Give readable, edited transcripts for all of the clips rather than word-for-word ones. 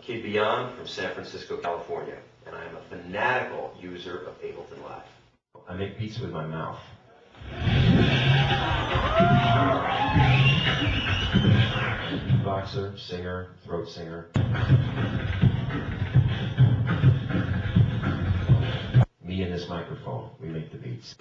Kid Beyond from San Francisco, California, and I am a fanatical user of Ableton Live. I make beats with my mouth. Boxer, singer, throat singer. Me and this microphone, we make the beats.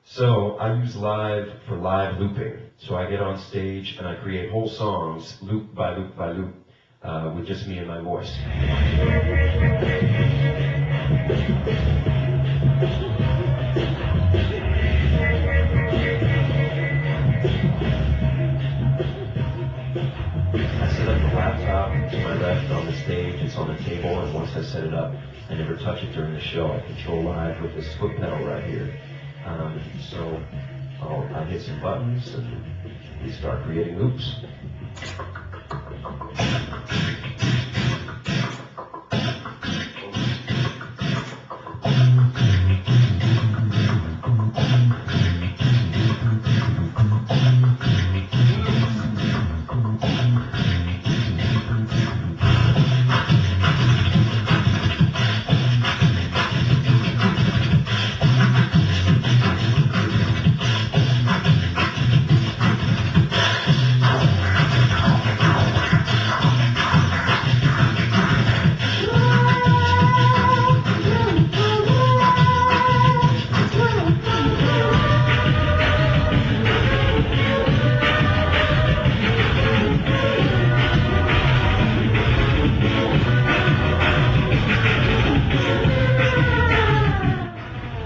So I use Live for live looping. So I get on stage and I create whole songs, loop by loop by loop, with just me and my voice. I set up the laptop to my left on the stage. It's on the table, and once I set it up, I never touch it during the show. I control Live with this foot pedal right here. So I hit some buttons and we start creating loops.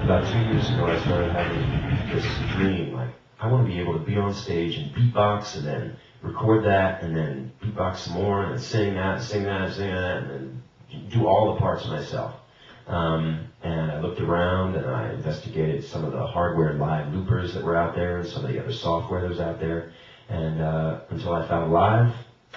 About 2 years ago, I started having this dream, like, I want to be able to be on stage and beatbox and then record that and then beatbox some more and then sing that, sing that, sing that, and then do all the parts myself. And I looked around and I investigated some of the hardware live loopers that were out there and some of the other software that was out there. And until I found Live,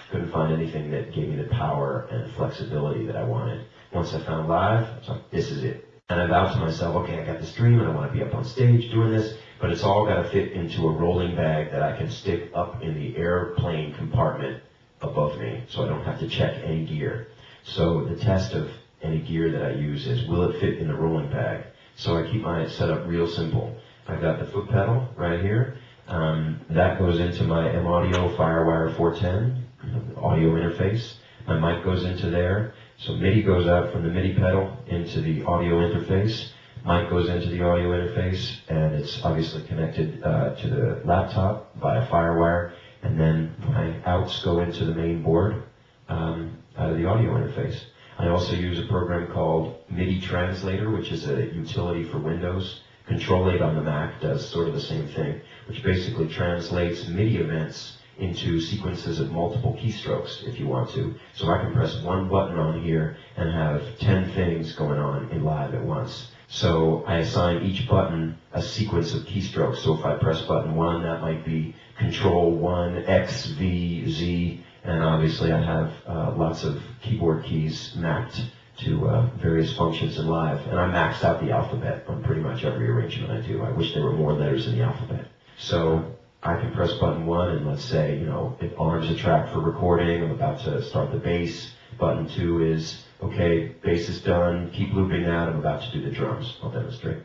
couldn't find anything that gave me the power and flexibility that I wanted. Once I found Live, I was like, this is it. And I vowed to myself, okay, I got this dream and I want to be up on stage doing this, but it's all got to fit into a rolling bag that I can stick up in the airplane compartment above me, so I don't have to check any gear. So the test of any gear that I use is, will it fit in the rolling bag? So I keep my setup real simple. I've got the foot pedal right here. That goes into my M-Audio Firewire 410 audio interface. My mic goes into there. So MIDI goes out from the MIDI pedal into the audio interface. Mic goes into the audio interface, and it's obviously connected to the laptop via FireWire. And then my outs go into the main board out of the audio interface. I also use a program called MIDI Translator, which is a utility for Windows. Control-8 on the Mac does sort of the same thing, which basically translates MIDI events into sequences of multiple keystrokes if you want to. So I can press one button on here and have 10 things going on in Live at once. So I assign each button a sequence of keystrokes. So if I press button 1, that might be Control 1, X, V, Z, and obviously I have lots of keyboard keys mapped to various functions in Live. And I maxed out the alphabet on pretty much every arrangement I do. I wish there were more letters in the alphabet. So I can press button 1 and let's say, it arms a track for recording. I'm about to start the bass. Button 2 is, okay, bass is done. Keep looping that. I'm about to do the drums. I'll demonstrate.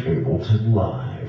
able to lie.